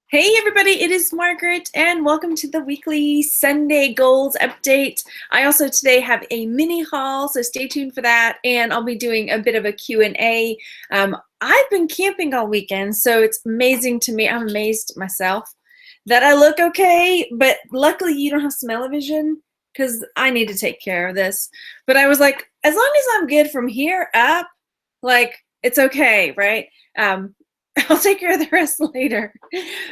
Hey everybody, it is Margaret and welcome to the weekly Sunday goals update. I also today have a mini haul, so stay tuned for that, and I'll be doing a bit of a Q&A. I've been camping all weekend, so it's amazing to me. I'm amazed myself that I look okay, but luckily you don't have smell-o-vision because I need to take care of this. But I was like, as long as I'm good from here up, like it's okay, right? I'll take care of the rest later.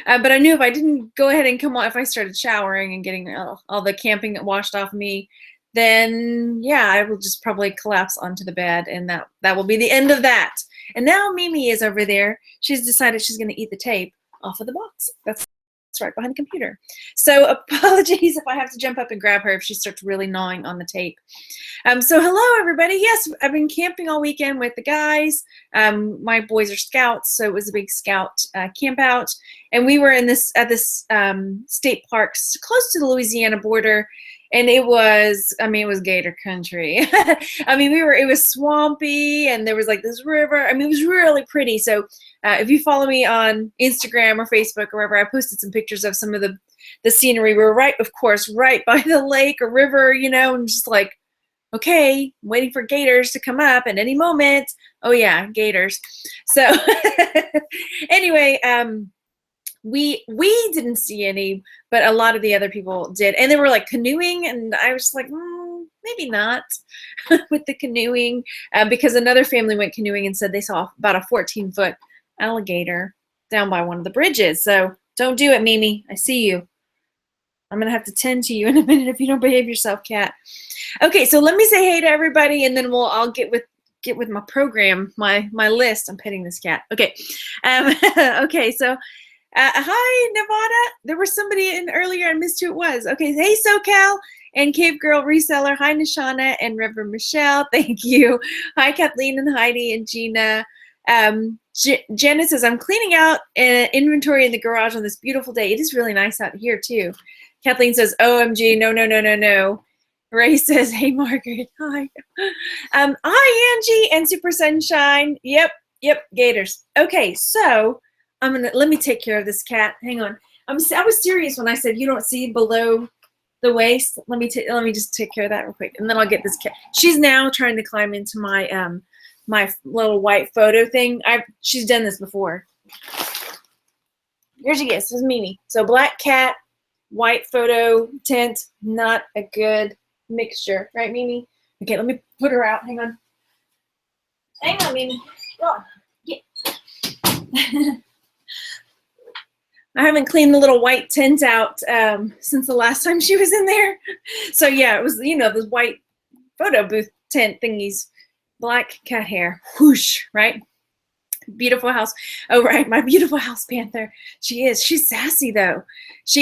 But I knew if I didn't go ahead and come on, if I started showering and getting all the camping washed off me, then yeah, I will just probably collapse onto the bed, and that will be the end of that. And now Mimi is over there. She's decided she's going to eat the tape off of the box. That's right behind the computer. So apologies if I have to jump up and grab her if she starts really gnawing on the tape. So hello everybody. Yes, I've been camping all weekend with the guys. My boys are scouts, so it was a big scout camp out, and we were in this state park close to the Louisiana border, and it was gator country. It was swampy, and there was like this river. It was really pretty. So if you follow me on Instagram or Facebook or wherever, I posted some pictures of some of the scenery. We were right by the lake or river, and just like, okay, I'm waiting for gators to come up at any moment. Oh yeah, gators. So anyway, we didn't see any, but a lot of the other people did, and they were like canoeing, and I was like, maybe not with the canoeing, because another family went canoeing and said they saw about a 14-foot alligator down by one of the bridges. So don't do it, Mimi. I see you. I'm gonna have to tend to you in a minute if you don't behave yourself, cat. Okay, so let me say hey to everybody, and then I'll get with my program, my list. I'm petting this cat. Okay, okay. So, hi Nevada. There was somebody in earlier. I missed who it was. Okay, hey SoCal and Cave Girl Reseller. Hi Nishana and Reverend Michelle. Thank you. Hi Kathleen and Heidi and Gina. Janet says, I'm cleaning out an inventory in the garage on this beautiful day. It is really nice out here too. Kathleen says, OMG, no. Ray says, hey, Margaret, hi. Hi, Angie and Super Sunshine. Yep, gators. Okay, so let me take care of this cat. Hang on. I was serious when I said you don't see below the waist. Let me just take care of that real quick, and then I'll get this cat. She's now trying to climb into my my little white photo thing. She's done this before. Here she is. This is Mimi. So black cat, white photo tint, not a good mixture, right, Mimi? Okay, let me put her out. Hang on, Mimi. Go on. Yeah. I haven't cleaned the little white tint out since the last time she was in there. So yeah, it was those white photo booth tint thingies. Black cat hair, whoosh, right? Beautiful house. Oh, right, my beautiful house panther. She's sassy though.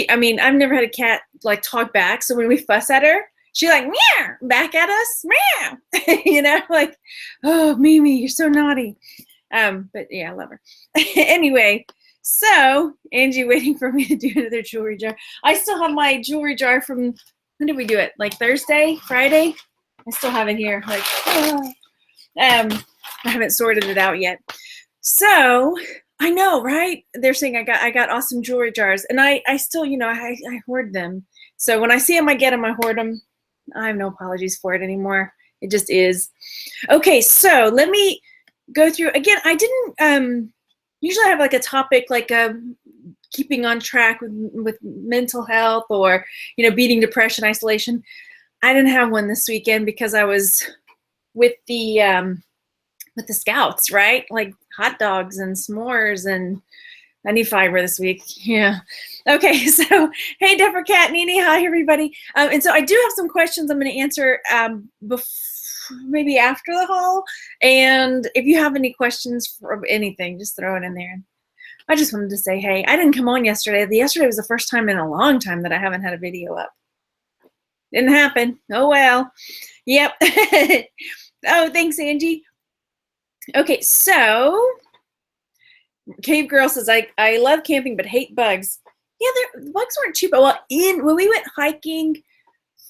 I've never had a cat like talk back. So when we fuss at her, she like meow back at us, meow. Like, oh Mimi, you're so naughty. But yeah, I love her. Anyway, so Angie waiting for me to do another jewelry jar. I still have my jewelry jar from, when did we do it? Like Thursday, Friday? I still have it here. Like, I haven't sorted it out yet. So I know, right? They're saying I got awesome jewelry jars, and I still, I hoard them. So when I see them, I get them, I hoard them. I have no apologies for it anymore. It just is. Okay, so let me go through again. I didn't usually I have like a topic like keeping on track with mental health, or beating depression, isolation. I didn't have one this weekend because I was with the scouts, right? Like hot dogs and s'mores, and I need fiber this week. Yeah. Okay, so hey, Dapper Cat, Nene, hi everybody. And so I do have some questions I'm going to answer maybe after the haul. And if you have any questions for anything, just throw it in there. I just wanted to say, hey, I didn't come on yesterday. Yesterday was the first time in a long time that I haven't had a video up. Didn't happen. Oh well. Yep. Oh, thanks, Angie. Okay, so Cave Girl says, I love camping but hate bugs. Yeah, bugs weren't cheap. Well, when we went hiking,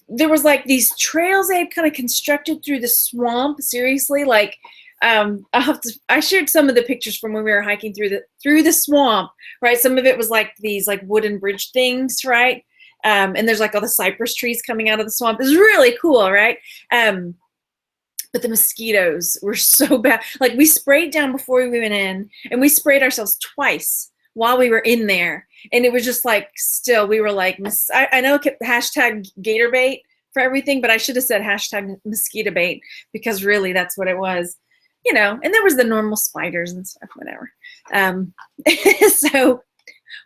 there was like these trails they had kind of constructed through the swamp. Seriously, like I shared some of the pictures from when we were hiking through the swamp, right? Some of it was like these like wooden bridge things, right? And there's like all the cypress trees coming out of the swamp. It was really cool, right? But the mosquitoes were so bad. Like we sprayed down before we went in, and we sprayed ourselves twice while we were in there. And it was just like, still, we were like, I know hashtag gator bait for everything, but I should have said hashtag mosquito bait, because really that's what it was, you know. And there was the normal spiders and stuff, whatever. So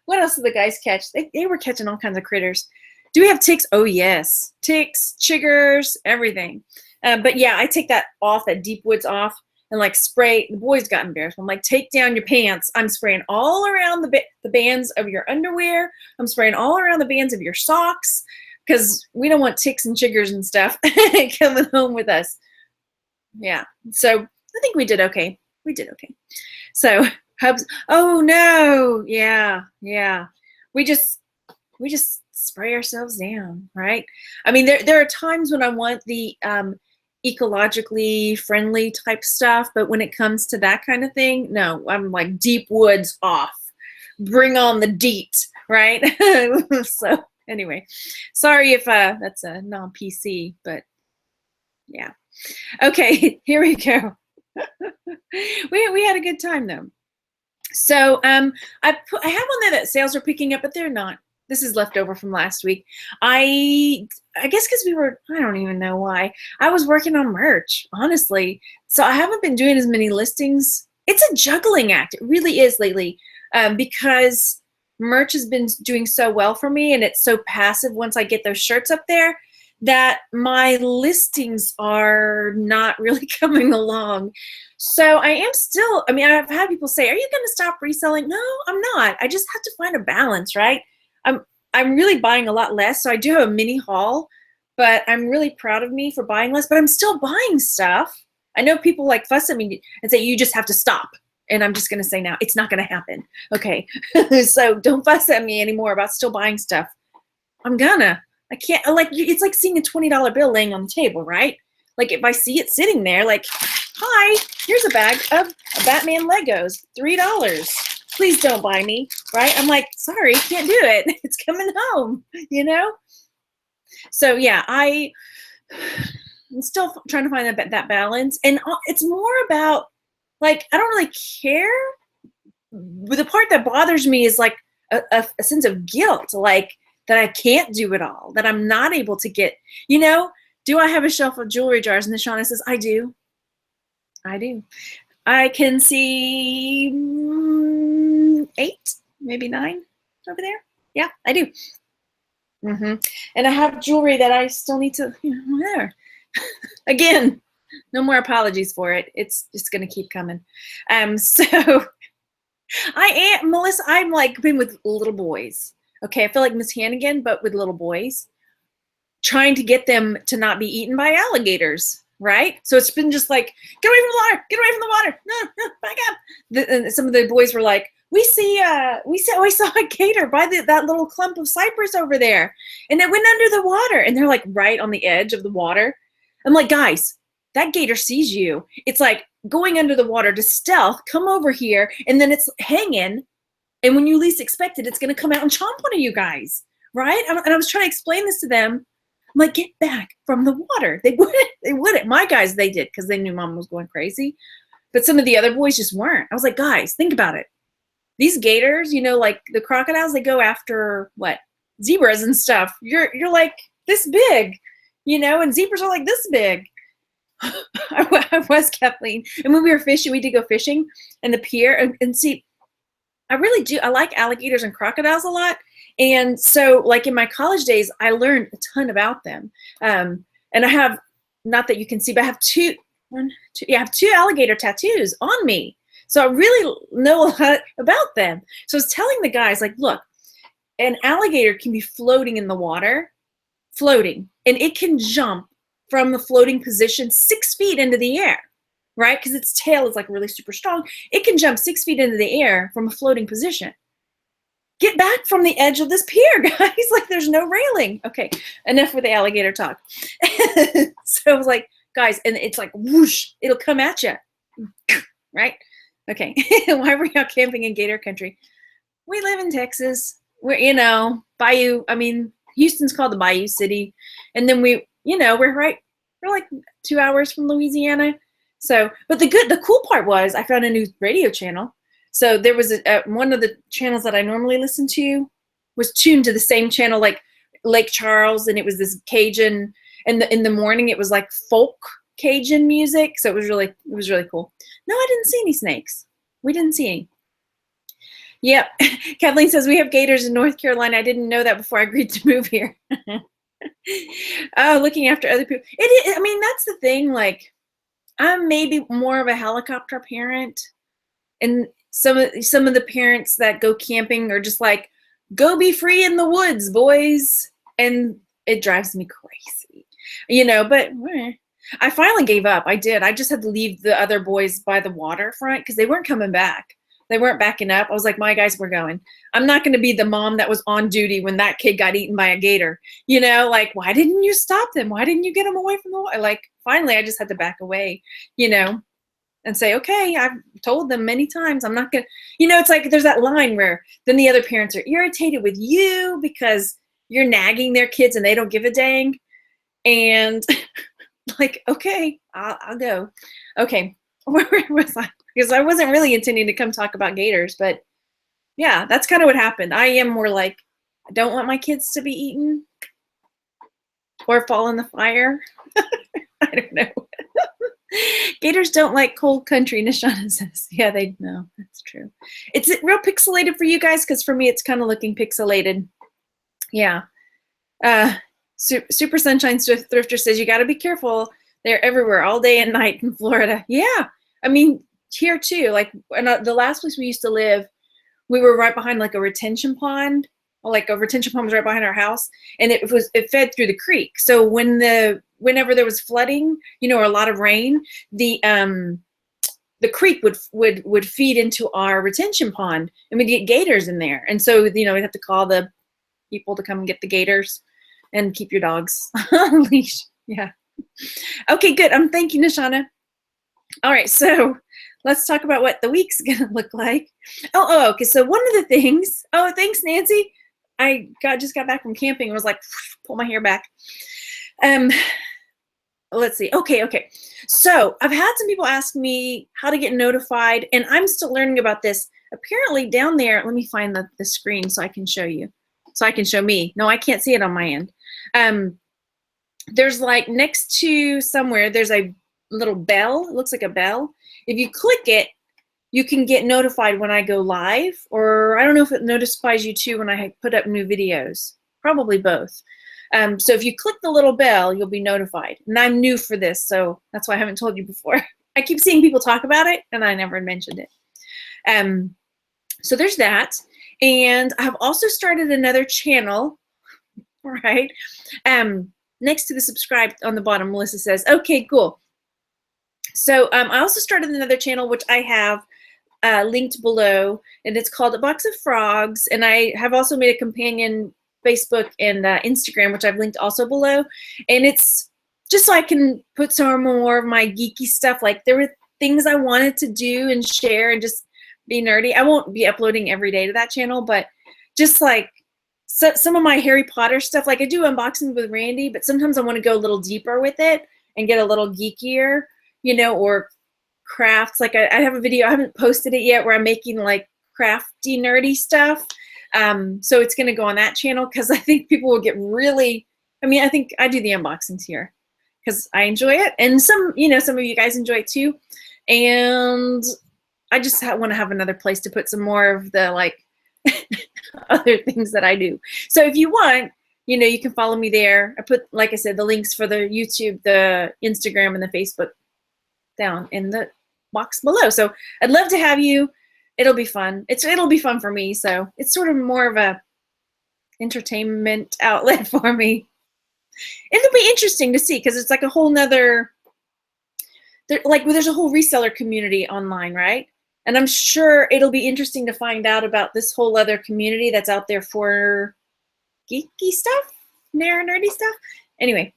what else did the guys catch? They were catching all kinds of critters. Do we have ticks? Oh yes, ticks, chiggers, everything. But yeah, I take that off, that deep woods off, and like spray. The boys got embarrassed. I'm like, take down your pants. I'm spraying all around the bands of your underwear. I'm spraying all around the bands of your socks, because we don't want ticks and chiggers and stuff coming home with us. Yeah, so I think we did okay. We did okay. So Hubs, oh no, yeah. We just spray ourselves down, right? I mean, there are times when I want the ecologically friendly type stuff, but when it comes to that kind of thing, no, I'm like deep woods off. Bring on the deet, right? So anyway, sorry if that's a non-PC, but yeah. Okay, here we go. We had a good time though. So I have on there that sales are picking up, but they're not. This is leftover from last week. I guess because I don't even know why. I was working on merch, honestly. So I haven't been doing as many listings. It's a juggling act. It really is lately, because merch has been doing so well for me, and it's so passive once I get those shirts up there, that my listings are not really coming along. So I am still, I mean, I've had people say, are you going to stop reselling? No, I'm not. I just have to find a balance, right? I'm really buying a lot less. So I do have a mini haul, but I'm really proud of me for buying less, but I'm still buying stuff. I know people like fuss at me and say, you just have to stop. And I'm just going to say now, it's not going to happen. Okay. So don't fuss at me anymore about still buying stuff. I can't, like, it's like seeing a $20 bill laying on the table, right? Like if I see it sitting there, like, hi, here's a bag of Batman Legos, $3. Please don't buy me, right? I'm like, sorry, can't do it. It's coming home, you know? So yeah, I'm still trying to find that balance. And it's more about, like, I don't really care. But the part that bothers me is like a sense of guilt, like that I can't do it all, that I'm not able to get, you know? Do I have a shelf of jewelry jars? And then Shauna says, I do. I can see 8, maybe 9 over there. Yeah, I do. And I have jewelry that I still need to, there. Again, no more apologies for it. It's just going to keep coming. So Melissa, I'm like been with little boys. Okay, I feel like Miss Hannigan, but with little boys, trying to get them to not be eaten by alligators. Right? So it's been just like, get away from the water, get away from the water, no, back up. And some of the boys were like, we saw a gator by that little clump of cypress over there, and it went under the water. And they're like right on the edge of the water. I'm like, guys, that gator sees you. It's like going under the water to stealth, come over here, and then it's hanging. And when you least expect it, it's going to come out and chomp one of you guys, right? And I was trying to explain this to them. I'm like, get back from the water. They wouldn't. My guys, they did, because they knew mom was going crazy. But some of the other boys just weren't. I was like, guys, think about it. These gators, like the crocodiles, they go after what? Zebras and stuff. You're like this big, and zebras are like this big. I was, Kathleen. And when we were fishing, we did go fishing in the pier. And see, I really do. I like alligators and crocodiles a lot. And so, like in my college days, I learned a ton about them. And I have, not that you can see, but I have two alligator tattoos on me. So I really know a lot about them. So I was telling the guys, like, look, an alligator can be floating in the water, and it can jump from the floating position 6 feet into the air, right? Because its tail is like really super strong. It can jump 6 feet into the air from a floating position. Get back from the edge of this pier, guys. Like, there's no railing. Okay, enough with the alligator talk. So I was like, guys, and it's like whoosh, it'll come at you. right? Okay. Why were y'all camping in Gator Country? We live in Texas. We're, Bayou. I mean, Houston's called the Bayou City. And then we're like 2 hours from Louisiana. So, but the cool part was I found a new radio channel. So there was one of the channels that I normally listen to was tuned to the same channel, like Lake Charles, and it was this Cajun. And in the morning, it was like folk Cajun music. So it was really cool. No, I didn't see any snakes. We didn't see any. Yep. Kathleen says we have gators in North Carolina. I didn't know that before I agreed to move here. Oh, looking after other people. I mean, that's the thing. Like, I'm maybe more of a helicopter parent, and some of the parents that go camping are just like, go be free in the woods, boys. And it drives me crazy, but I finally gave up. I did. I just had to leave the other boys by the waterfront because they weren't coming back. They weren't backing up. I was like, my guys, we're going. I'm not going to be the mom that was on duty when that kid got eaten by a gator. Like, why didn't you stop them? Why didn't you get them away from the water? Like, finally, I just had to back away, and say, okay, I've told them many times I'm not going to, it's like there's that line where then the other parents are irritated with you because you're nagging their kids and they don't give a dang. And like, okay, I'll go. Okay, where was I? Because I wasn't really intending to come talk about gators, but yeah, that's kind of what happened. I am more like, I don't want my kids to be eaten or fall in the fire. I don't know. Gators don't like cold country, Nishana says. Yeah, they know. That's true. It's real pixelated for you guys, because for me, it's kind of looking pixelated. Yeah. Super Sunshine Thrifter says, you got to be careful. They're everywhere all day and night in Florida. Yeah. I mean, here too, like the last place we used to live, we were right behind like a retention pond. Like a retention pond was right behind our house, and it fed through the creek. So whenever there was flooding, or a lot of rain, the creek would feed into our retention pond, and we'd get gators in there. And so we'd have to call the people to come and get the gators and keep your dogs on leash. Yeah. Okay, good. Thank you, Nishana. All right, so let's talk about what the week's gonna look like. Okay. So one of the things. Oh, thanks, Nancy. I just got back from camping and was like, pull my hair back. Let's see. Okay. So I've had some people ask me how to get notified, and I'm still learning about this. Apparently down there, let me find the screen so I can show you. So I can show me. No, I can't see it on my end. There's like next to somewhere, there's a little bell. It looks like a bell. If you click it, you can get notified when I go live, or I don't know if it notifies you too when I put up new videos. Probably both. So if you click the little bell, you'll be notified. And I'm new for this, so that's why I haven't told you before. I keep seeing people talk about it, and I never mentioned it. So there's that. And I've also started another channel, right? Next to the subscribe on the bottom, Melissa says, okay, cool. So I also started another channel, which I have linked below, and it's called A Box of Frogs. And I have also made a companion Facebook and Instagram, which I've linked also below. And it's just so I can put some more of my geeky stuff. Like, there were things I wanted to do and share and just be nerdy. I won't be uploading every day to that channel, but just like some of my Harry Potter stuff. Like, I do unboxings with Randy, but sometimes I want to go a little deeper with it and get a little geekier, or crafts. Like I have a video, I haven't posted it yet, where I'm making like crafty, nerdy stuff. So it's going to go on that channel, because I think people will get really, I think I do the unboxings here because I enjoy it. And some of you guys enjoy it too. And I just want to have another place to put some more of the like other things that I do. So if you want, you can follow me there. I put, like I said, the links for the YouTube, the Instagram, and the Facebook down in the box below. So I'd love to have you. It'll be fun. It'll be fun for me. So it's sort of more of a entertainment outlet for me. It'll be interesting to see, because it's like a whole nother, there's a whole reseller community online, right? And I'm sure it'll be interesting to find out about this whole other community that's out there for geeky stuff, nerdy stuff. Anyway,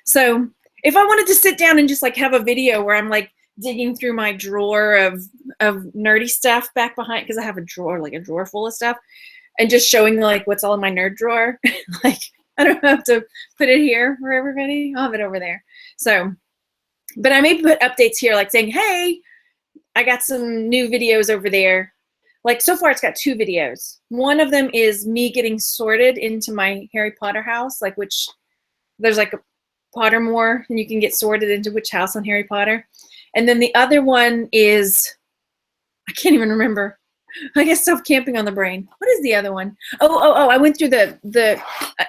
so if I wanted to sit down and just like have a video where I'm like digging through my drawer of nerdy stuff back behind, because I have a drawer, like a drawer full of stuff, and just showing like what's all in my nerd drawer. Like, I don't have to put it here for everybody. I'll have it over there. So, but I may put updates here, like saying, hey, I got some new videos over there. Like, so far it's got 2 videos. One of them is me getting sorted into my Harry Potter house, like which there's like a Pottermore, and you can get sorted into which house on Harry Potter. And then the other one is, I can't even remember. I guess stuff camping on the brain. What is the other one? Oh, I went through the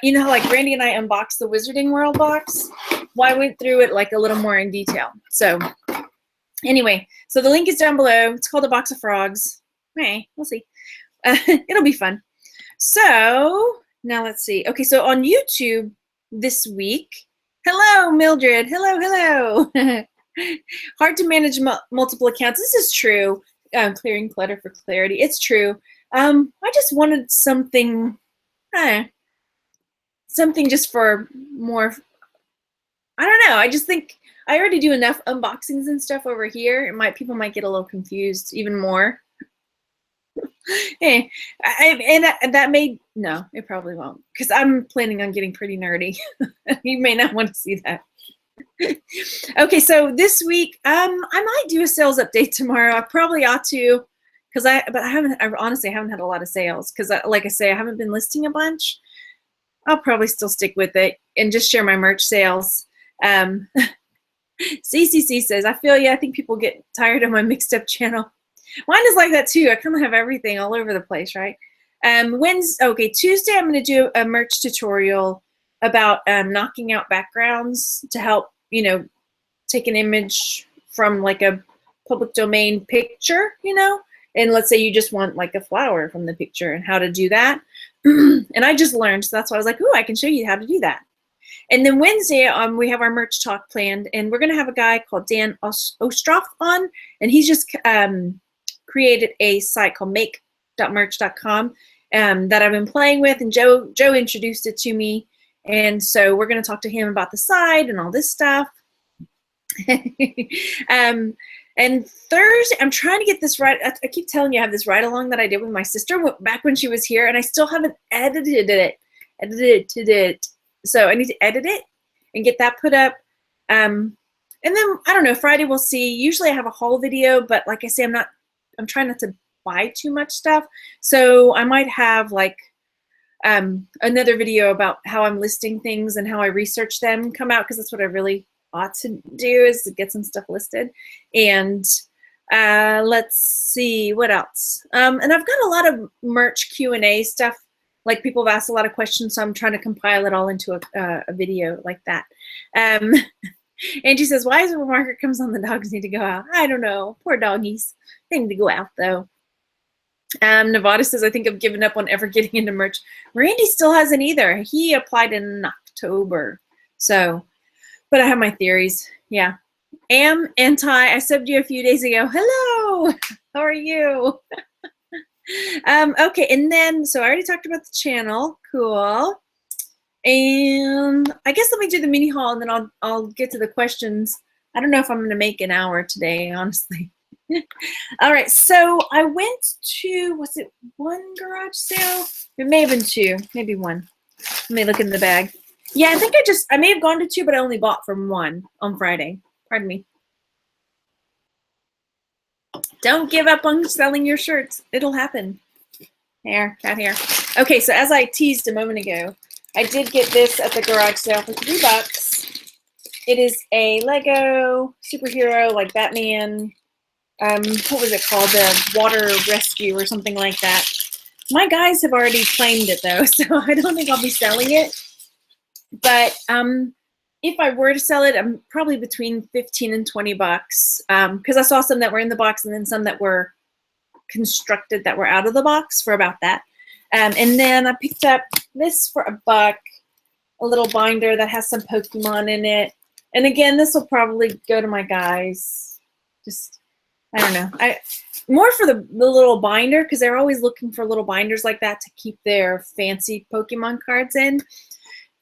you know how like Randy and I unboxed the Wizarding World box? Well, I went through it like a little more in detail. So anyway, so the link is down below. It's called A Box of Frogs. Hey, we'll see. It'll be fun. So now let's see. Okay, so on YouTube this week, hello, Mildred. Hello. Hard to manage multiple accounts. This is true. Clearing clutter for clarity. It's true. I just wanted something just for more. I don't know. I just think I already do enough unboxings and stuff over here. People might get a little confused even more. Hey, that may, no, it probably won't, because I'm planning on getting pretty nerdy. You may not want to see that. Okay, so this week, I might do a sales update tomorrow. I probably ought to, but I honestly haven't had a lot of sales, because like I say, I haven't been listing a bunch. I'll probably still stick with it and just share my merch sales. CCC says, I feel you. I think people get tired of my mixed up channel. Mine is like that too. I kind of have everything all over the place, right? Tuesday I'm going to do a merch tutorial about knocking out backgrounds to help, take an image from like a public domain picture, and let's say you just want like a flower from the picture and how to do that. And I just learned, so that's why I was like, I can show you how to do that. And then Wednesday, we have our merch talk planned, and we're going to have a guy called Dan Ostroff on, and he's just created a site called make.merch.com that I've been playing with, and Joe introduced it to me, and so we're going to talk to him about the site and all this stuff. And Thursday, I'm trying to get this right. I keep telling you I have this ride along that I did with my sister back when she was here, and I still haven't edited it. So I need to edit it and get that put up. And then, I don't know, Friday we'll see. Usually I have a haul video, but like I say, I'm trying not to buy too much stuff. So I might have like another video about how I'm listing things and how I research them come out, because that's what I really ought to do, is to get some stuff listed. And let's see what else. And I've got a lot of merch Q&A stuff. Like, people have asked a lot of questions, so I'm trying to compile it all into a video like that. Angie says, why is it when Margaret comes on, the dogs need to go out? I don't know. Poor doggies. They need to go out, though. Nevada says, I think I've given up on ever getting into merch. Randy still hasn't either. He applied in October. So, but I have my theories. Yeah. Ty, I subbed you a few days ago. Hello. How are you? Okay, and then, so I already talked about the channel. Cool. And I guess let me do the mini haul, and then I'll get to the questions. I don't know if I'm going to make an hour today, honestly. All right, so I went to, was it one garage sale? It may have been 2, maybe 1. Let me look in the bag. Yeah, I think I may have gone to 2, but I only bought from 1 on Friday. Pardon me. Don't give up on selling your shirts. It'll happen. Cat hair. Okay, so as I teased a moment ago, I did get this at the garage sale for $3. It is a Lego superhero, like Batman. What was it called? The Water Rescue or something like that. My guys have already claimed it though, so I don't think I'll be selling it. But if I were to sell it, I'm probably between 15 and 20 bucks, because I saw some that were in the box and then some that were constructed that were out of the box for about that. And then I picked up this for $1, a little binder that has some Pokemon in it. And again, this will probably go to my guys. Just, I don't know. More for the little binder, because they're always looking for little binders like that to keep their fancy Pokemon cards in.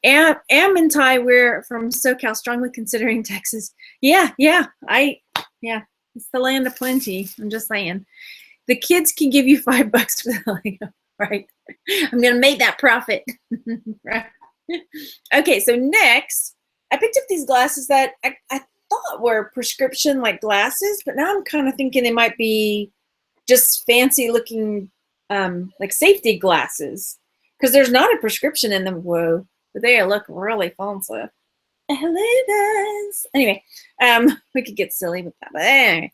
Am and Ty, we're from SoCal, strongly considering Texas. Yeah. It's the land of plenty. I'm just saying. The kids can give you $5 for the Lego, right? I'm gonna make that profit. Right? Okay, so next, I picked up these glasses that I thought were prescription like glasses, but now I'm kind of thinking they might be just fancy looking like safety glasses, because there's not a prescription in them. Whoa, but they look really fancy. Anyway, we could get silly with that, but anyway.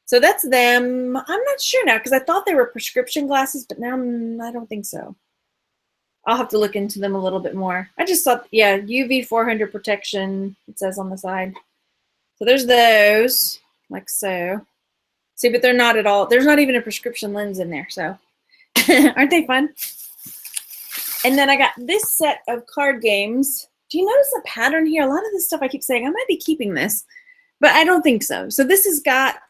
So that's them. I'm not sure now because I thought they were prescription glasses, but now I don't think so. I'll have to look into them a little bit more. I just thought, yeah, UV 400 protection, it says on the side. So there's those, like so. See, but they're not at all. There's not even a prescription lens in there, so. Aren't they fun? And then I got this set of card games. Do you notice a pattern here? A lot of this stuff I keep saying, I might be keeping this, but I don't think so. So this has got,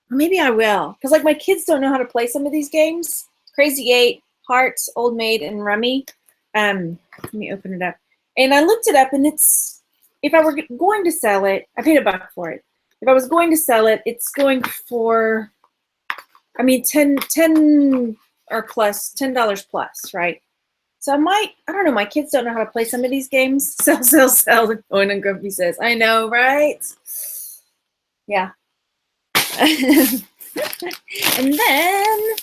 maybe I will, because like my kids don't know how to play some of these games. Crazy 8, Hearts, Old Maid, and Rummy. Let me open it up. And I looked it up, and it's, if I were going to sell it, I paid $1 for it. If I was going to sell it, it's going for, I mean, 10 or plus, $10 plus, right? So I might, I don't know, my kids don't know how to play some of these games. Sell, sell, sell. Owen and Grumpy says, I know, right? Yeah. And then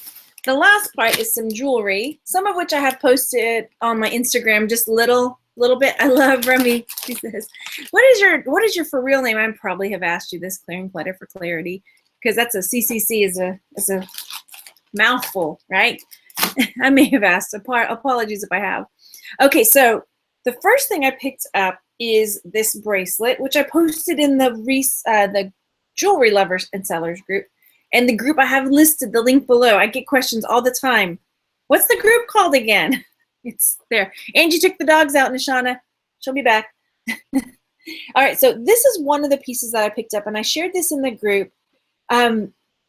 the last part is some jewelry, some of which I have posted on my Instagram, just little bit. I love Rummy. She says, what is your for real name? I probably have asked you this, Clearing Clutter for Clarity, because that's a CCC is a mouthful, right? I may have asked. Apologies if I have. Okay, so the first thing I picked up is this bracelet, which I posted in the Jewelry Lovers and Sellers group. And the group I have listed, the link below. I get questions all the time. What's the group called again? It's there. Angie took the dogs out, Nishana. She'll be back. All right, so this is one of the pieces that I picked up, and I shared this in the group.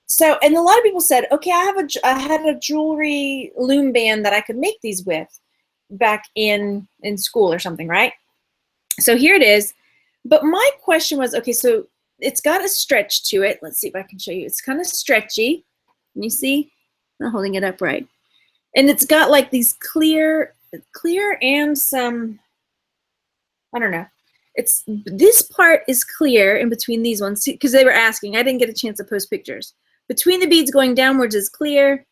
So, and a lot of people said, okay, I had a jewelry loom band that I could make these with back in school or something, right? So here it is. But my question was, okay, so it's got a stretch to it. Let's see if I can show you. It's kind of stretchy. Can you see? I'm not holding it up right. And it's got like these clear and some, I don't know. It's, this part is clear in between these ones because they were asking. I didn't get a chance to post pictures. Between the beads going downwards is clear.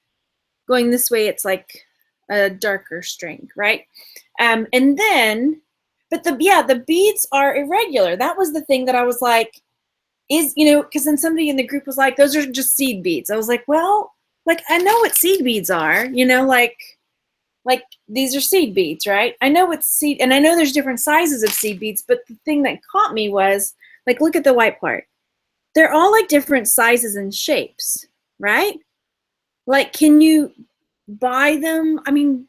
Going this way, it's like a darker string, right? And then, but the beads are irregular. That was the thing that I was like, because then somebody in the group was like, those are just seed beads. I was like, well, like I know what seed beads are, like these are seed beads, right? I know it's seed, and I know there's different sizes of seed beads, but the thing that caught me was, like, look at the white part. They're all like different sizes and shapes, right? Like, can you buy them? I mean,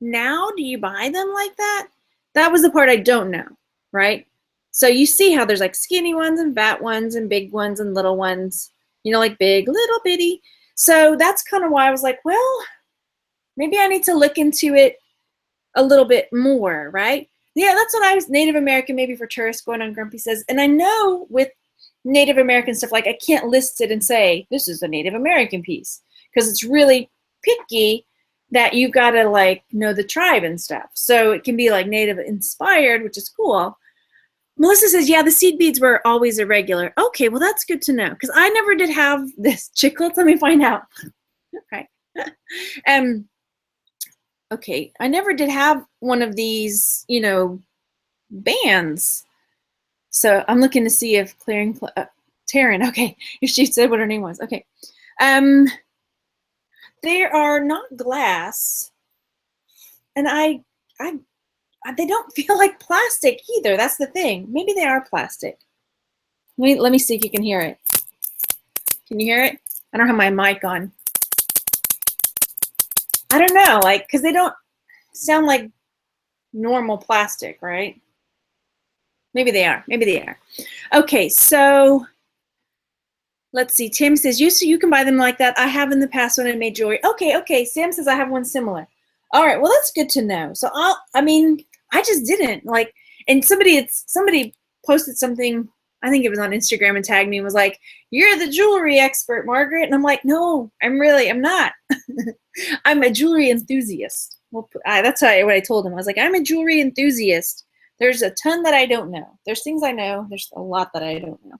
now do you buy them like that? That was the part I don't know, right? So you see how there's like skinny ones and fat ones and big ones and little ones, like big, little bitty. So that's kind of why I was like, well, maybe I need to look into it a little bit more, right? Yeah, that's what I was, Native American, maybe for tourists, going on Grumpy says. And I know with Native American stuff, like I can't list it and say, this is a Native American piece, because it's really picky that you gotta like know the tribe and stuff. So it can be like Native inspired, which is cool. Melissa says, yeah, the seed beads were always irregular. Okay, well, that's good to know, because I never did have this. Chicklets, let me find out. Okay. Okay, I never did have one of these, bands. So I'm looking to see if Taryn, okay, if she said what her name was. Okay. They are not glass, and they don't feel like plastic either. That's the thing. Maybe they are plastic. Let me see if you can hear it. Can you hear it? I don't have my mic on. I don't know, like, because they don't sound like normal plastic, right? Maybe they are. Maybe they are. Okay, so let's see. Tim says, you can buy them like that. I have in the past when I made jewelry. Okay. Sam says I have one similar. All right, well, that's good to know. So I just didn't like, and somebody posted something I think it was on Instagram and tagged me and was like, "You're the jewelry expert, Margaret." And I'm like, "No, I'm not. I'm a jewelry enthusiast." Well, that's what I told him. I was like, "I'm a jewelry enthusiast. There's a ton that I don't know. There's things I know. There's a lot that I don't know."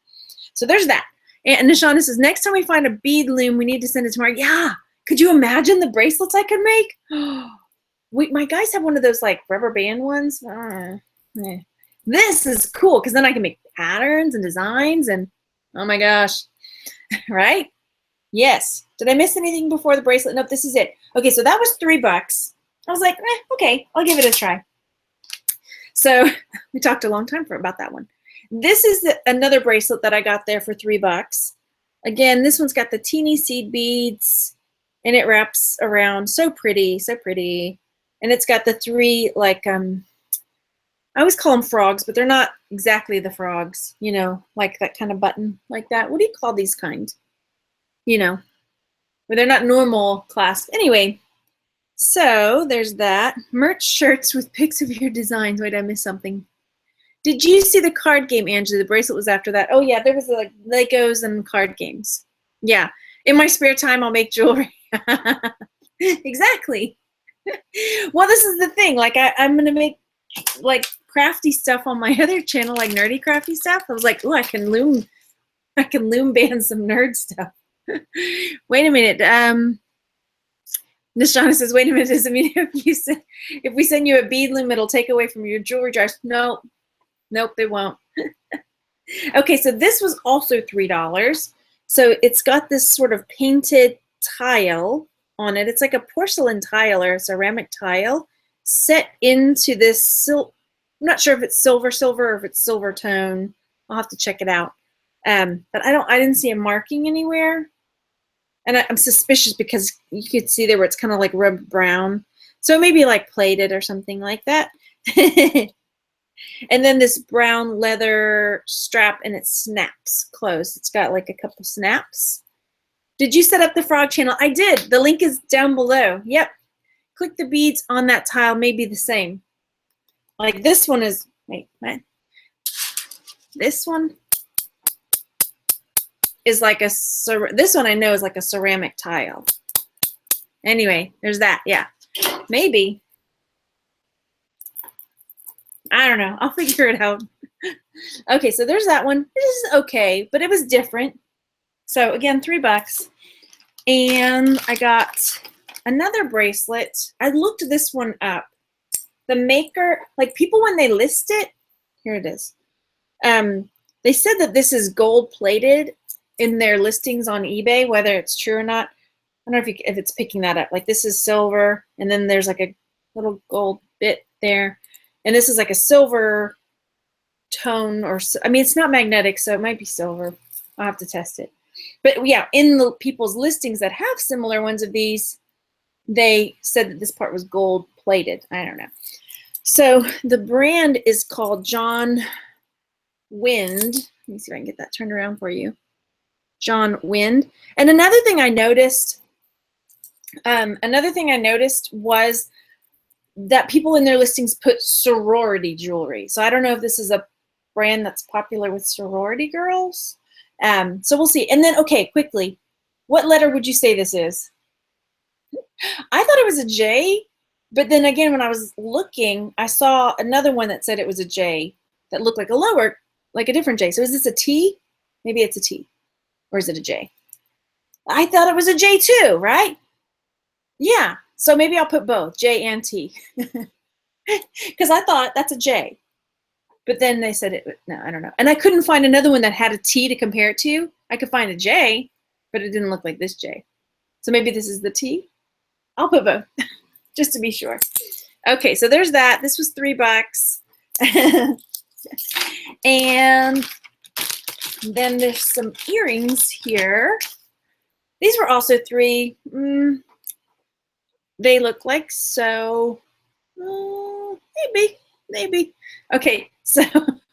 So there's that. And Nishana says, next time we find a bead loom, we need to send it to Margaret. Yeah. Could you imagine the bracelets I could make? My guys have one of those like rubber band ones. This is cool because then I can make patterns and designs and oh my gosh, right? Yes. Did I miss anything before the bracelet? Nope, this is it. Okay, so that was $3. I was like, okay, I'll give it a try. So we talked a long time about that one. This is another bracelet that I got there for $3. Again, this one's got the teeny seed beads and it wraps around. So pretty, so pretty. And it's got the 3 like I always call them frogs, but they're not exactly the frogs, you know, like that kind of button like that. What do you call these kind? You know, where they're not normal clasp. Anyway, so there's that. Merch shirts with pics of your designs. Wait, I missed something. Did you see the card game, Angela? The bracelet was after that. Oh, yeah, there was like Legos and card games. Yeah, in my spare time, I'll make jewelry. Exactly. Well, this is the thing. Like, I'm going to make like crafty stuff on my other channel, like nerdy crafty stuff. I was like, oh, I can loom band some nerd stuff. Wait a minute. Nishana says, wait a minute, does it mean if we send you a bead loom, it'll take away from your jewelry jars? No, nope, it won't. Okay, so this was also $3. So it's got this sort of painted tile on it. It's like a porcelain tile or a ceramic tile set into this I'm not sure if it's silver or if it's silver tone. I'll have to check it out. But I didn't see a marking anywhere. And I'm suspicious because you could see there where it's kind of like rubbed brown. So maybe like plated or something like that. And then this brown leather strap and it snaps closed. It's got like a couple snaps. Did you set up the frog channel? I did. The link is down below. Yep. Click the beads on that tile may be the same. Like this one is, wait, what? This one is like this one I know is like a ceramic tile. Anyway, there's that. Yeah, maybe. I don't know. I'll figure it out. Okay, so there's that one. This is okay, but it was different. So again, $3. And I got another bracelet. I looked this one up. The maker, like people when they list it, here it is. They said that this is gold plated in their listings on eBay, whether it's true or not. I don't know if it's picking that up. Like this is silver, and then there's like a little gold bit there. And this is like a silver tone, or I mean, it's not magnetic, so it might be silver. I'll have to test it. But yeah, in the people's listings that have similar ones of these, they said that this part was gold plated. I don't know. So the brand is called John Wind. Let me see if I can get that turned around for you. John Wind. And another thing I noticed was that people in their listings put sorority jewelry. So I don't know if this is a brand that's popular with sorority girls. So we'll see. And then, okay, quickly, what letter would you say this is? I thought it was a J, but then again, when I was looking, I saw another one that said it was a J that looked like a different J. So is this a T? Maybe it's a T. Or is it a J? I thought it was a J too, right? Yeah. So maybe I'll put both, J and T. Because I thought that's a J. But then they said no, I don't know. And I couldn't find another one that had a T to compare it to. I could find a J, but it didn't look like this J. So maybe this is the T. I'll put both, just to be sure. Okay, so there's that. This was $3. And then there's some earrings here. These were also $3. They look like so. Maybe. Okay, so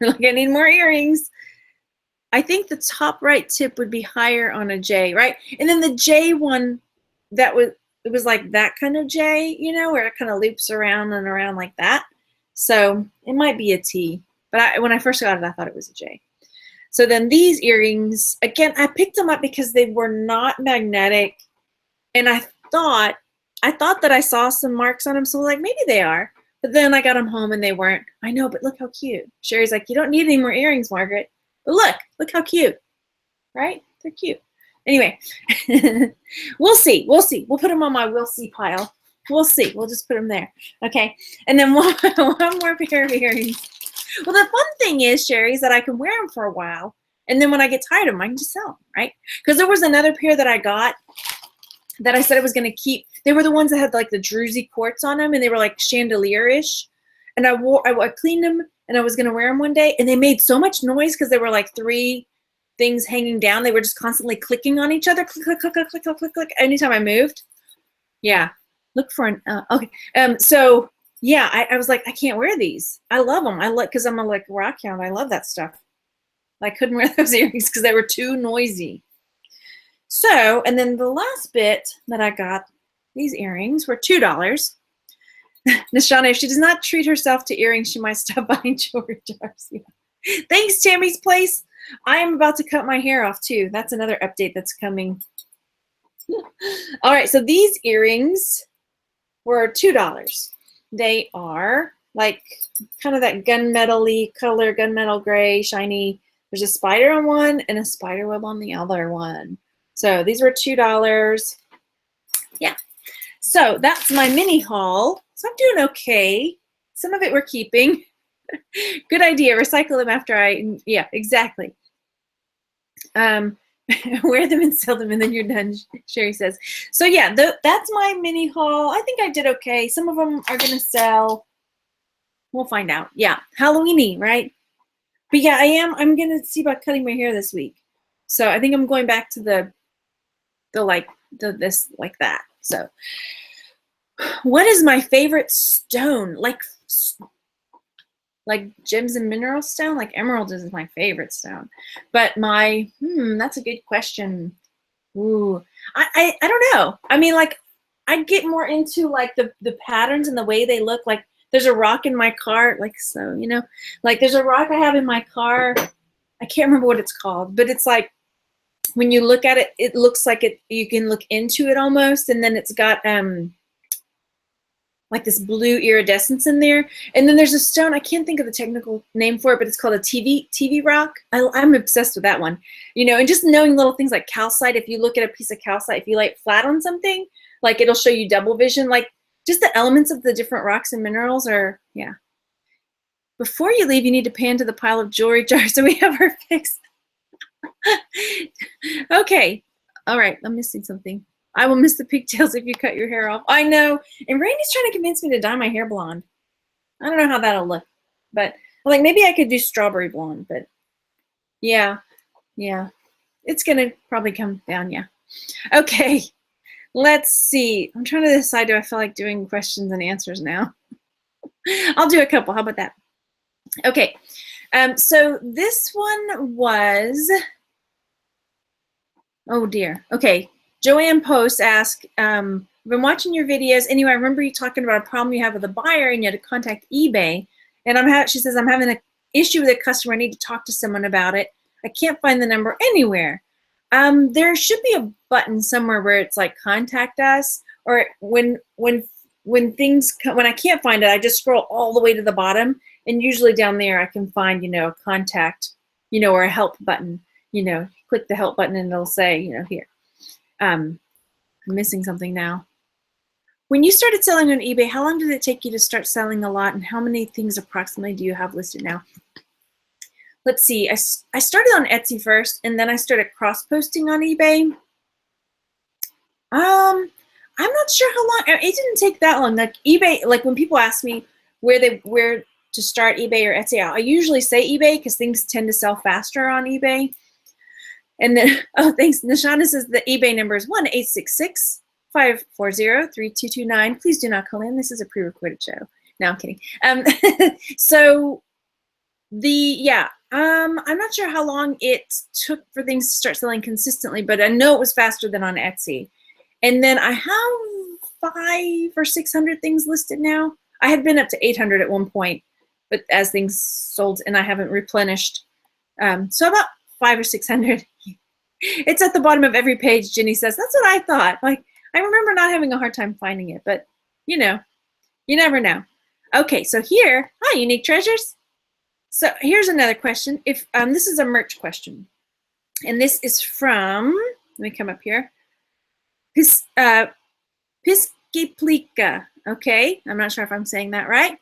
like I need more earrings. I think the top right tip would be higher on a J, right? And then the J one, it was like that kind of J, you know, where it kind of loops around and around like that. So it might be a T, but when I first got it, I thought it was a J. So then these earrings, again, I picked them up because they were not magnetic, and I thought that I saw some marks on them, so like maybe they are. But then I got them home and they weren't. I know, but look how cute. Sherry's like, you don't need any more earrings, Margaret. But look how cute, right? They're cute. Anyway, we'll see. We'll see. We'll put them on my we'll see pile. We'll see. We'll just put them there. Okay. And then one more pair of earrings. Well, the fun thing is, Sherry, is that I can wear them for a while. And then when I get tired of them, I can just sell them, right? Because there was another pair that I got that I said I was going to keep. They were the ones that had like the druzy quartz on them, and they were like chandelier-ish. And I cleaned them, and I was going to wear them one day, and they made so much noise because they were like 3 things hanging down. They were just constantly clicking on each other. Click, click, click, click, click, click, click, click. Anytime I moved. Yeah. Look for an, okay. So yeah, I was like, I can't wear these. I love them. Cause I'm a like rock hound. I love that stuff. I couldn't wear those earrings because they were too noisy. So, and then the last bit that I got, these earrings were $2. Nishana, if she does not treat herself to earrings, she might stop buying jewelry jars. Yeah. Thanks, Tammy's Place. I am about to cut my hair off too. That's another update that's coming. All right, so these earrings were $2. They are like kind of that gunmetal-y color, gunmetal gray, shiny. There's a spider on one and a spider web on the other one. So these were $2. Yeah. So that's my mini haul. So I'm doing okay. Some of it we're keeping. Good idea. Recycle them after yeah, exactly. Wear them and sell them and then you're done, Sherry says. So yeah, that's my mini haul. I think I did okay. Some of them are going to sell. We'll find out. Yeah, Halloween-y, right? But yeah, I'm going to see about cutting my hair this week. So I think I'm going back to this like that. So what is my favorite stone? Like gems and mineral stone, like emerald is my favorite stone. But that's a good question. Ooh, I don't know. I mean, like I get more into like the patterns and the way they look. Like there's a rock in my car, like so, you know, like there's a rock I have in my car. I can't remember what it's called, but it's like when you look at it, it looks like you can look into it almost, and then it's got like this blue iridescence in there. And then there's a stone, I can't think of the technical name for it, but it's called a TV rock. I'm obsessed with that one. You know, and just knowing little things like calcite, if you look at a piece of calcite, if you lay it flat on something, like it'll show you double vision, like just the elements of the different rocks and minerals are, yeah. Before you leave, you need to pan to the pile of jewelry jars so we have her fixed. Okay. All right, I'm missing something. I will miss the pigtails if you cut your hair off. I know. And Randy's trying to convince me to dye my hair blonde. I don't know how that'll look. But like maybe I could do strawberry blonde. But yeah. It's going to probably come down, yeah. Okay. Let's see. I'm trying to decide, do I feel like doing questions and answers now? I'll do a couple. How about that? Okay. So this one was, oh dear. Okay. Joanne Post asked, I've been watching your videos. Anyway, I remember you talking about a problem you have with a buyer and you had to contact eBay. And she says, I'm having an issue with a customer. I need to talk to someone about it. I can't find the number anywhere. There should be a button somewhere where it's like contact us, or when I can't find it, I just scroll all the way to the bottom, and usually down there I can find, you know, contact, you know, or a help button, you know, click the help button and it'll say, you know, here. I'm missing something now. When you started selling on eBay, how long did it take you to start selling a lot, and how many things approximately do you have listed now? Let's see. I started on Etsy first, and then I started cross-posting on eBay. I'm not sure how long. It didn't take that long. Like eBay, like when people ask me where to start, eBay or Etsy, I usually say eBay because things tend to sell faster on eBay. And then, oh, thanks. Nishana says the eBay number is 1-866-540-3229. Please do not call in. This is a pre-recorded show. No, I'm kidding. So I'm not sure how long it took for things to start selling consistently, but I know it was faster than on Etsy. And then I have 500 or 600 things listed now. I had been up to 800 at one point, but as things sold and I haven't replenished. So about 500 or 600. It's at the bottom of every page, Jenny says. That's what I thought. Like, I remember not having a hard time finding it, but you know, you never know. Okay, so here, hi, Unique Treasures. So here's another question. If this is a merch question, and this is from, let me come up here, Pisciplica. Okay, I'm not sure if I'm saying that right.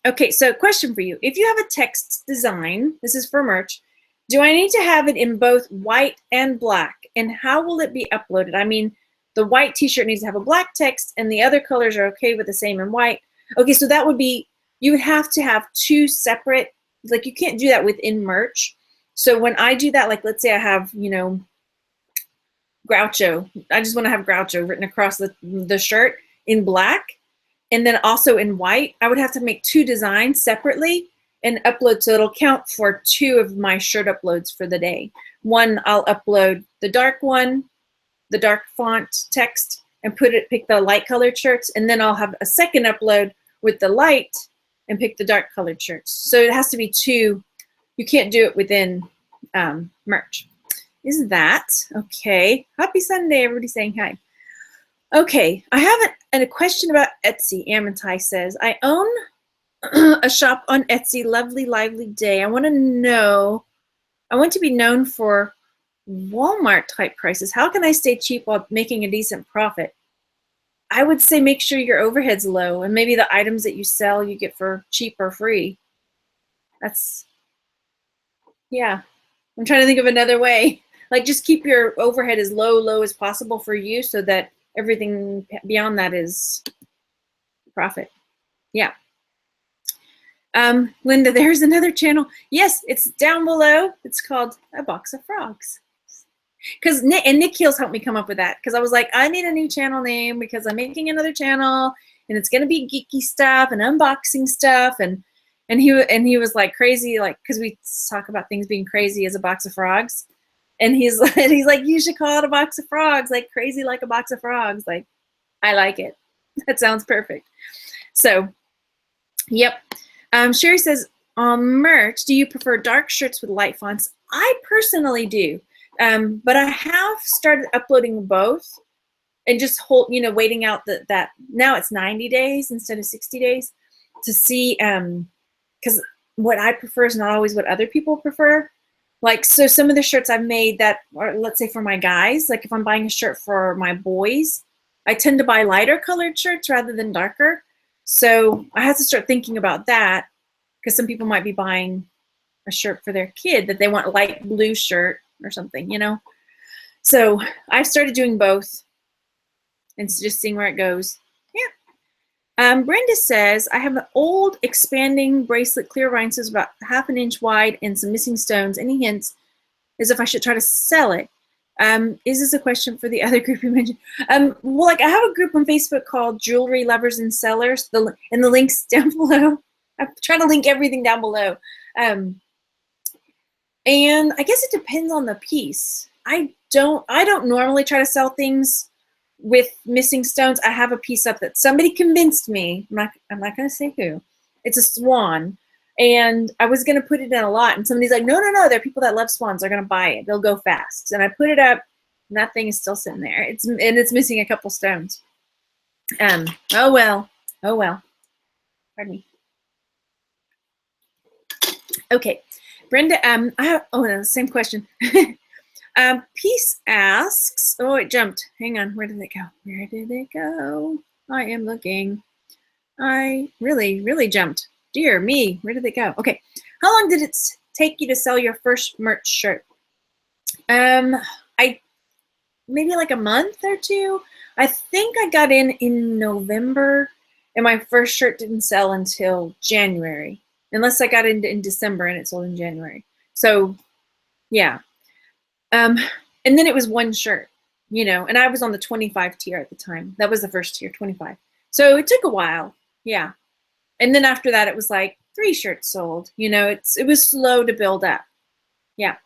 Okay, so question for you. If you have a text design, this is for merch, do I need to have it in both white and black? And how will it be uploaded? I mean, the white t-shirt needs to have a black text and the other colors are okay with the same in white. Okay, so that would be, you would have to have two separate, like you can't do that within merch. So when I do that, like let's say I have, you know, Groucho. I just want to have Groucho written across the shirt in black and then also in white. I would have to make two designs separately and upload, so it'll count for two of my shirt uploads for the day. One, I'll upload the dark one, the dark font text, and pick the light colored shirts, and then I'll have a second upload with the light and pick the dark colored shirts. So it has to be two. You can't do it within merch. Is that okay? Happy Sunday, everybody saying hi. Okay, I have a question about Etsy. Amantai says, I own a shop on Etsy, lovely, lively day. I want to be known for Walmart type prices. How can I stay cheap while making a decent profit? I would say make sure your overhead's low and maybe the items that you sell you get for cheap or free. That's, yeah. I'm trying to think of another way. Like just keep your overhead as low as possible for you so that everything beyond that is profit. Yeah. Linda, there's another channel. Yes, it's down below. It's called A Box of Frogs. Because Nick Heels helped me come up with that. Because I was like, I need a new channel name because I'm making another channel and it's gonna be geeky stuff and unboxing stuff and he was like crazy, like because we talk about things being crazy as a box of frogs. And he's like, you should call it A Box of Frogs, like crazy like a box of frogs. Like, I like it. That sounds perfect. So, yep. Sherry says, on merch, do you prefer dark shirts with light fonts? I personally do. But I have started uploading both and just waiting out that now it's 90 days instead of 60 days to see, because what I prefer is not always what other people prefer. Like, so some of the shirts I've made that are, let's say for my guys, like if I'm buying a shirt for my boys, I tend to buy lighter colored shirts rather than darker. So I have to start thinking about that because some people might be buying a shirt for their kid that they want a light blue shirt or something, you know? So I've started doing both and just seeing where it goes. Yeah. Brenda says, I have an old expanding bracelet, clear rhinestones about 1/2 inch wide and some missing stones. Any hints as if I should try to sell it? Is this a question for the other group you mentioned? Well, like I have a group on Facebook called Jewelry Lovers and Sellers, and the link's down below. I'm trying to link everything down below. And I guess it depends on the piece. I don't normally try to sell things with missing stones. I have a piece up that somebody convinced me. I'm not going to say who. It's a swan. And I was going to put it in a lot. And somebody's like, no. There are people that love swans. They're going to buy it. They'll go fast. And I put it up. And that thing is still sitting there. It's missing a couple stones. Oh well. Pardon me. Okay. Brenda, no, same question. Peace asks, oh, it jumped. Hang on, where did it go? Where did it go? I am looking. I really jumped. Dear me, where did it go? Okay, how long did it take you to sell your first merch shirt? Maybe like a month or two. I think I got in November, and my first shirt didn't sell until January. Unless I got in December and it sold in January. So, yeah. And then it was one shirt, and I was on the 25 tier at the time. That was the first tier, 25. So it took a while. Yeah. And then after that, it was like 3 shirts sold. It was slow to build up. Yeah.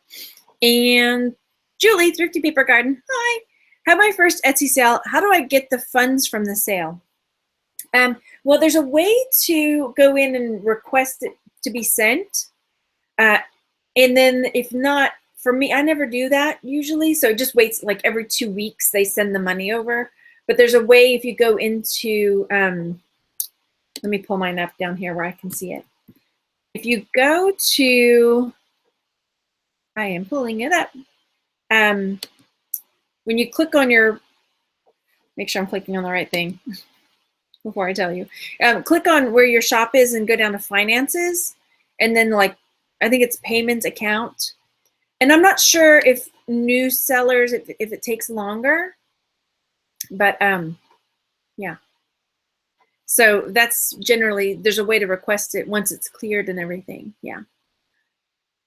And Julie, Thrifty Paper Garden. Hi. Had my first Etsy sale. How do I get the funds from the sale? Well, there's a way to go in and request it to be sent. And then if not for me, I never do that usually. So it just waits like every 2 weeks they send the money over. But there's a way if you go into, let me pull mine up down here where I can see it. If you go to, I am pulling it up. When you click on your, make sure I'm clicking on the right thing before I tell you. Click on where your shop is and go down to finances. And then like, I think it's payments account. And I'm not sure if new sellers, if it takes longer, but yeah. So that's generally, there's a way to request it once it's cleared and everything, yeah.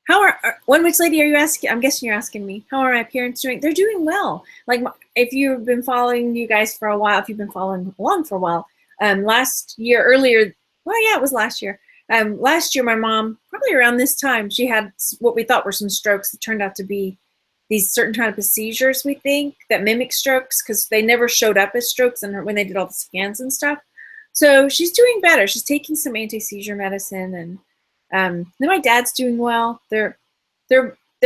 How which lady are you asking? I'm guessing you're asking me. How are my parents doing? They're doing well. Like if you've been following you guys for a while, if you've been following along for a while, last year, earlier, well, yeah, it was last year. Last year, my mom, probably around this time, she had what we thought were some strokes that turned out to be these certain type of seizures, we think, that mimic strokes because they never showed up as strokes when they did all the scans and stuff. So she's doing better. She's taking some anti-seizure medicine, and then my dad's doing well. They're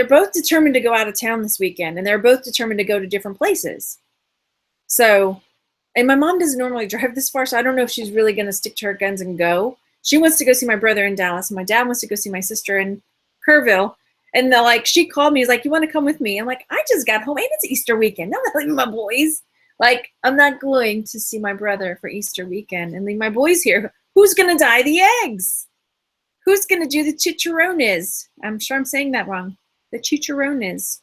both determined to go out of town this weekend, and they're both determined to go to different places. So, and my mom doesn't normally drive this far, so I don't know if she's really going to stick to her guns and go. She wants to go see my brother in Dallas, and my dad wants to go see my sister in Kerrville. And she called me, he's like, you want to come with me? I'm like, I just got home, and it's Easter weekend. I'm not leaving my boys. Like, I'm not going to see my brother for Easter weekend and leave my boys here. Who's going to dye the eggs? Who's going to do the chicharrones? I'm sure I'm saying that wrong. The chicharrones.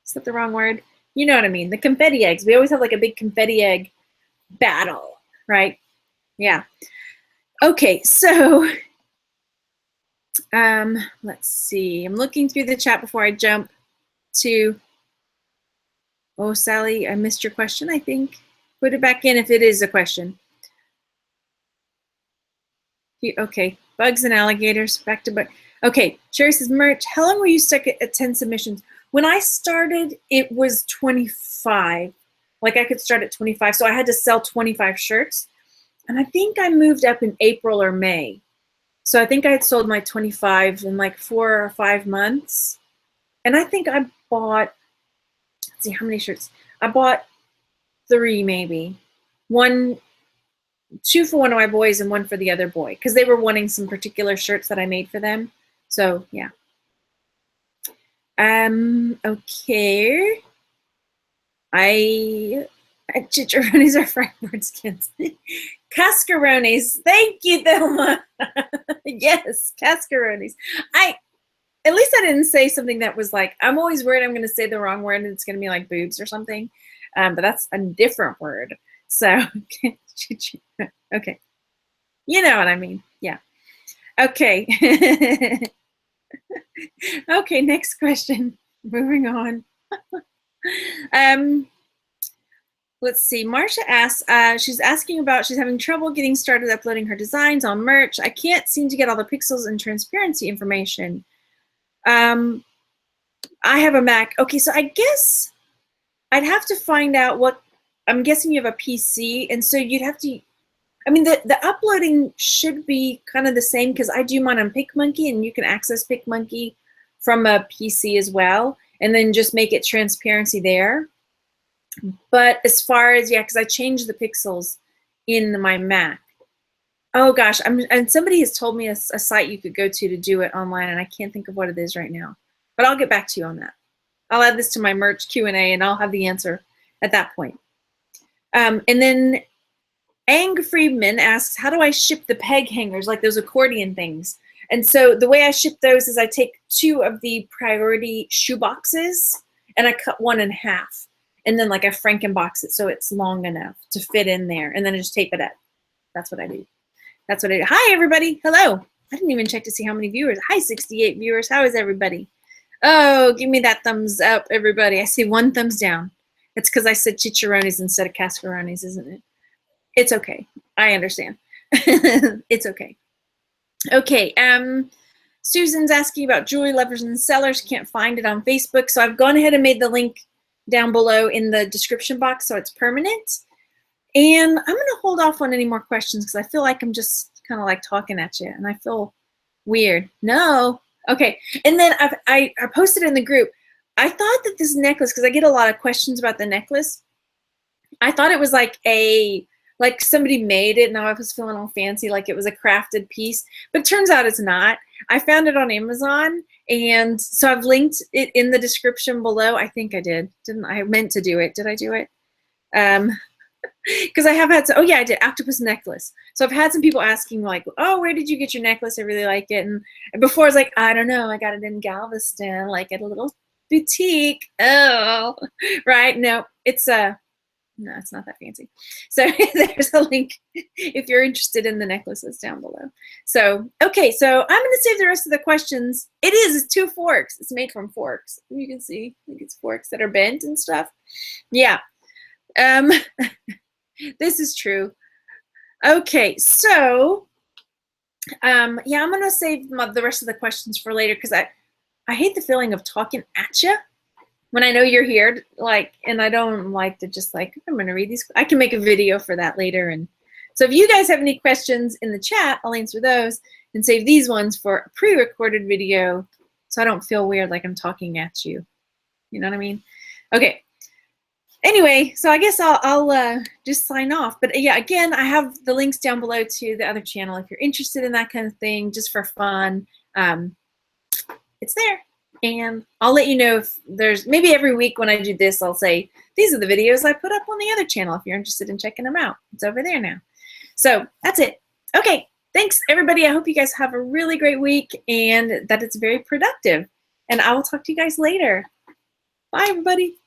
Is that the wrong word? You know what I mean. The confetti eggs. We always have like a big confetti egg battle, right? Yeah. Okay, so let's see. I'm looking through the chat before I jump to, oh, Sally, I missed your question, I think. Put it back in if it is a question. Okay, bugs and alligators, back to bug. Okay, Sherry says, merch, how long were you stuck at 10 submissions? When I started, it was 25. Like I could start at 25, so I had to sell 25 shirts. And I think I moved up in April or May. So I think I had sold my 25 in like 4 or 5 months. And I think I bought, let's see, how many shirts? I bought 3 maybe. 2 for one of my boys and 1 for the other boy, because they were wanting some particular shirts that I made for them. So yeah. Okay. Chicharrones are fried bird skins. Cascarones. Thank you, Thelma. Yes, cascarones. At least I didn't say something that was like, I'm always worried I'm going to say the wrong word and it's going to be like boobs or something. But that's a different word. So, okay. You know what I mean. Yeah. Okay. Okay, next question. Moving on. Let's see. Marsha asks, she's asking about, she's having trouble getting started uploading her designs on merch. I can't seem to get all the pixels and transparency information. I have a Mac. Okay, so I guess I'd have to find out what, I'm guessing you have a PC, and so you'd have to, I mean, the uploading should be kind of the same because I do mine on PicMonkey, and you can access PicMonkey from a PC as well, and then just make it transparency there. But as far as, yeah, because I changed the pixels in my Mac. Oh gosh, and somebody has told me a site you could go to do it online, and I can't think of what it is right now. But I'll get back to you on that. I'll add this to my merch Q&A, and I'll have the answer at that point. And then Ang Friedman asks, how do I ship the peg hangers, like those accordion things? And so the way I ship those is I take 2 of the priority shoe boxes, and I cut 1 in half. And then like I Frankenbox it so it's long enough to fit in there, and then I just tape it up. That's what I do. That's what I do. Hi, everybody. Hello. I didn't even check to see how many viewers. Hi, 68 viewers. How is everybody? Oh, give me that thumbs up, everybody. I see 1 thumbs down. It's because I said chicharrones instead of cascarones, isn't it? It's okay. I understand. It's okay. Okay. Susan's asking about jewelry lovers and sellers. Can't find it on Facebook. So I've gone ahead and made the link down below in the description box so it's permanent. And I'm going to hold off on any more questions because I feel like I'm just kind of like talking at you and I feel weird. No. Okay. And then I posted in the group, I thought that this necklace, because I get a lot of questions about the necklace, I thought it was like somebody made it and I was feeling all fancy, like it was a crafted piece, but it turns out it's not. I found it on Amazon, and so I've linked it in the description below. I think I did. Didn't I? I meant to do it. Did I do it? Because I have had oh yeah, I did, octopus necklace. So I've had some people asking like, oh, where did you get your necklace? I really like it. And before I was like, I don't know, I got it in Galveston, like at a little boutique. Oh, right. No, it's no, it's not that fancy. So there's a link if you're interested in the necklaces down below. So, okay, so I'm going to save the rest of the questions. It's 2 forks. It's made from forks. You can see, I think it's forks that are bent and stuff. Yeah. This is true. Okay, so, yeah, I'm going to save the rest of the questions for later because I hate the feeling of talking at you when I know you're here, like, and I don't like to just like, I'm going to read these. I can make a video for that later. And so if you guys have any questions in the chat, I'll answer those and save these ones for a pre-recorded video so I don't feel weird like I'm talking at you. You know what I mean? Okay. Anyway, so I guess I'll just sign off. But yeah, again, I have the links down below to the other channel if you're interested in that kind of thing, just for fun. It's there. And I'll let you know if there's, maybe every week when I do this, I'll say, these are the videos I put up on the other channel if you're interested in checking them out. It's over there now. So that's it. Okay, thanks everybody. I hope you guys have a really great week and that it's very productive. And I will talk to you guys later. Bye everybody.